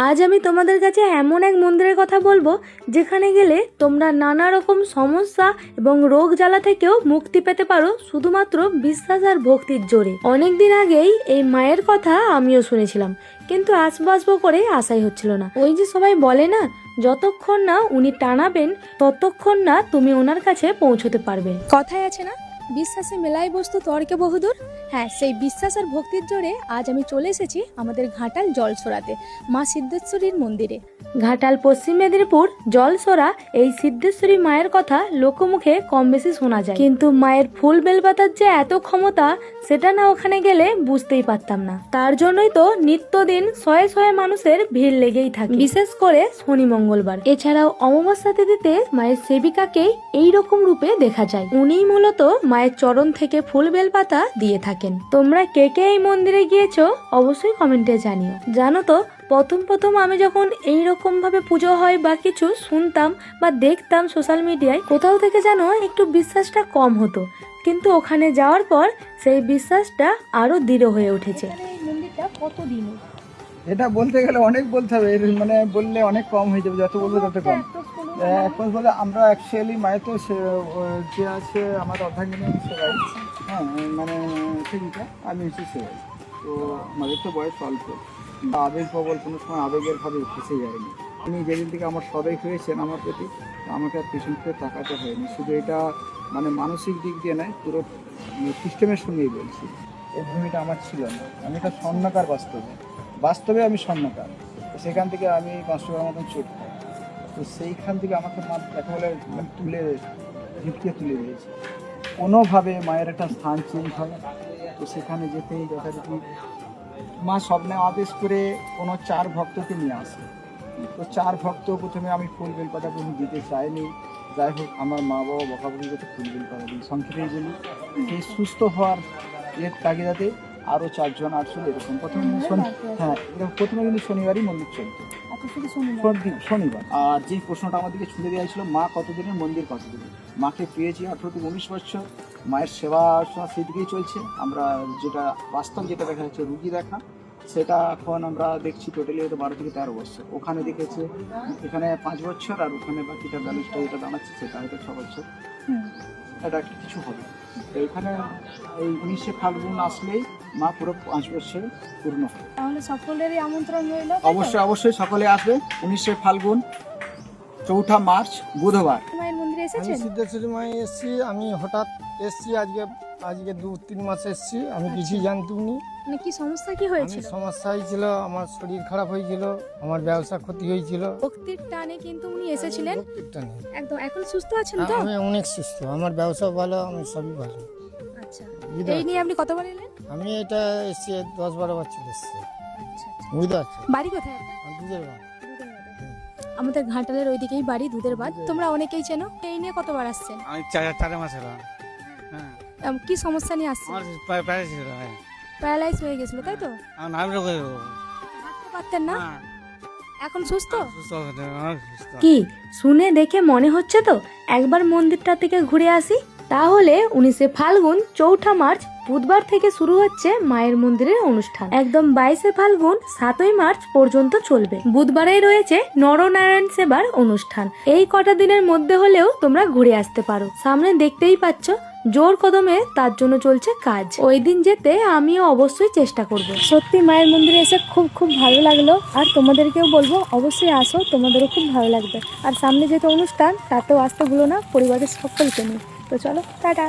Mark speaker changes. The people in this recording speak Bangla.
Speaker 1: আজ আমি তোমাদের কাছে এমন এক মন্দিরের কথা বলবো যেখানে গেলে তোমরা নানা রকম সমস্যা এবং রোগ জ্বালা থেকেও মুক্তি পেতে পারো শুধুমাত্র বিশ্বাস আর ভক্তির জোরে। অনেকদিন আগেই এই মায়ের কথা আমিও শুনেছিলাম, কিন্তু আসবো আসবো করে আশাই হচ্ছিল না। ওই যে সবাই বলে না, যতক্ষণ না উনি টানাবেন ততক্ষণ না তুমি ওনার কাছে পৌঁছতে পারবে। কথায় আছে না, বিশ্বাসে মেলাই বস্তু তর্কে বহুদূর। হ্যাঁ, সেই বিশ্বাস আর ভক্তির জোরে আজ আমি চলে এসেছি আমাদের ঘাটাল জলসরাতে মা সিদ্ধেশ্বরীর মন্দিরে। ঘাটাল পশ্চিম মেদিনীপুর জলসরা এই সিদ্ধেশ্বরী মায়ের কথা লোকমুখে কম বেশি শোনা যায়, কিন্তু মায়ের ফুল বেলপাতার যে এত ক্ষমতা সেটা না ওখানে গেলে বুঝতেই পারতাম না। তার জন্যই তো নিত্যদিন শয়ে শয়ে মানুষের ভিড় লেগেই থাকে, বিশেষ করে শনি মঙ্গলবার। এছাড়াও অমাবস্যা তিথিতে মায়ের সেবিকাকেই এইরকম রূপে দেখা যায়। উনিই মূলত মায়ের চরণ থেকে ফুল বেলপাতা দিয়ে থাকেন। তোমরা কে কে এই মন্দিরে গিয়েছো অবশ্যই কমেন্টে জানিও। জানো তো, প্রথম আমি যখন এইরকম ভাবে পুজো হয় বা কিছু শুনতাম বা দেখতাম সোশ্যাল মিডিয়ায়, কোথাও থেকে যেন একটু বিশ্বাসটা কম হতো, কিন্তু ওখানে যাওয়ার পর সেই বিশ্বাসটা আরো দৃঢ় হয়ে উঠেছে। এই মন্দিরটা কতদিন?
Speaker 2: এটা বলতে গেলে অনেক বলতে হবে, মানে বললে অনেক কম হয়ে যাবে, যত বলবো তত কম। এখন বলে আমরা অ্যাকচুয়ালি মায়ের তো যে আছে আমার অর্ধাঙ্গিনী সেবাই, হ্যাঁ মানে সেদিনটা আমি হচ্ছে সেবাই। তো আমাদের তো বয়স অল্প, আবেগ প্রবল, কোনো সময় আবেগের ভাবে ফেসে যায়নি। আমি যেদিন থেকে আমার সবাই হয়েছেন আমার প্রতি, আমাকে আর পেছন ফিরে তাকাতে হয়নি। শুধু এটা মানে মানসিক দিক দিয়ে নয়, পুরো সিস্টেমের সঙ্গেই বলছি। এই ভূমিটা আমার ছিল না, আমি একটা স্বর্ণকার বাস্তবে আমি স্বর্ণকার। সেখান থেকে আমি 500 টাকার মতন চোট পাই। তো সেইখান থেকে আমাকে মা দেখা বলে তুলে ঝিটকে তুলে দিয়েছে। কোনোভাবে মায়ের একটা স্থান চেঞ্জ হয়, তো সেখানে যেতেই যথারীতি মা স্বপ্নে আদেশ করে কোনো 4 ভক্তকে নিয়ে আসে। তো 4 ভক্ত প্রথমে আমি ফুল বেলপাতা কোনো দিতে চাইনি। যাই হোক, আমার মা বাবা বকাবকি করতে ফুল বেলপাতা দিই। সংক্ষেপে বলি, এই সুস্থ হওয়ার তাগিদাতে আরও 4 জন 8 জন এরকম প্রথমে প্রথমে কিন্তু শনিবারই মন্দির চলতো, শনিবার। আর যে প্রশ্নটা আমাদেরকে ছুঁড়ে দেওয়া ছিল, মা কতদিনের মন্দির কতদিনের, মাকে পেয়েছি 18 থেকে 19 বছর। মায়ের সেবা সেই দিকেই চলছে। আমরা যেটা বাস্তব যেটা দেখা যাচ্ছে রুগী দেখা, সেটা এখন আমরা দেখছি টোটালি হয়তো 12 থেকে 13 বছর। ওখানে দেখেছে এখানে 5 বছর, আর ওখানে বাকিটা ব্যালেন্সটা যেটা দাঁড়াচ্ছে সেটা হয়তো 6 বছর। এটা একটা কিছু হবে। তো এখানে এই 19শে ফাল্গুন আসলেই মা পুরো 5 বছর পূর্ণ হবে।
Speaker 1: তাহলে সকলেরই আমন্ত্রণ রইল।
Speaker 2: অবশ্যই সকলে আসবে। 19শে ফাল্গুন, 4ঠা মার্চ বুধবার।
Speaker 1: মায়ের মন্দিরে এসেছেন?
Speaker 3: সিদ্ধেশ্বরী মায়ে এসেছি আমি, হঠাৎ এসেছি। আজকে 2-3 মাস এসেছি। আমি কিছুই জানতুনি।
Speaker 1: মানে কি সমস্যা কি হয়েছিল?
Speaker 3: সমস্যা হয়েছিল, আমার শরীর খারাপ হয়েছিল, আমার ব্যবসা ক্ষতি হয়েছিল।
Speaker 1: ভক্তির টানে কিন্তু উনি এসেছিলেন।
Speaker 3: ভক্তির টানে
Speaker 1: একদম। এখন সুস্থ আছেন তো?
Speaker 3: আমি অনেক সুস্থ, আমার ব্যবসা ভালো, আমি সবই ভালো।
Speaker 1: আচ্ছা, এই নিয়ে আপনি কতবার এলেন?
Speaker 3: আমি এটা এসেছি 10-12 বার চলে এসেছি।
Speaker 1: আচ্ছা,
Speaker 3: বুঝতে পারছি।
Speaker 1: বাড়ি কোথায় আপনার?
Speaker 3: দুধের বাদ।
Speaker 1: আমাদের ঘাটালের ওইদিকেই বাড়ি, দুধের বাদ। তোমরা অনেকেই চেনো। এই নিয়ে কতবার আসছেন?
Speaker 4: আমি 4 মাস হলো। হ্যাঁ,
Speaker 1: কি সমস্যা নিয়ে আসছেন?
Speaker 4: আমার প্যারালাইসিস হলো। হ্যাঁ,
Speaker 1: প্যারালাইজ হয়ে গেছিল, তাই তো?
Speaker 4: আমার নাম রোগ হলো।
Speaker 1: হাঁটতে পারতেন না, এখন সুস্থ?
Speaker 4: সুস্থ হতে অনেক সুস্থ।
Speaker 1: কি শুনে দেখে মনে হচ্ছে তো একবার মন্দিরটা থেকে ঘুরে আসি। তাহলে 19শে ফাল্গুন 4ঠা মার্চ বুধবার থেকে শুরু হচ্ছে মায়ের মন্দিরের অনুষ্ঠান। একদম 22শে ফাল্গুন 7ই মার্চ পর্যন্ত চলবে। বুধবারেই রয়েছে নরনারায়ণ সেবার অনুষ্ঠান। এই কটা দিনের মধ্যে হলেও তোমরা ঘুরে আসতে পারো। সামনে দেখতেই পাচ্ছ জোর কদমে তার জন্য চলছে কাজ। ওই দিন যেতে আমিও অবশ্যই চেষ্টা করব। সত্যি মায়ের মন্দিরে এসে খুব ভালো লাগলো, আর তোমাদেরকেও বলবো অবশ্যই আসো, তোমাদেরও খুব ভালো লাগবে। আর সামনে যেহেতু অনুষ্ঠান, তাতেও আসতে ভুলো না পরিবারের সকলকে নিয়ে। তো চলো, টাটা।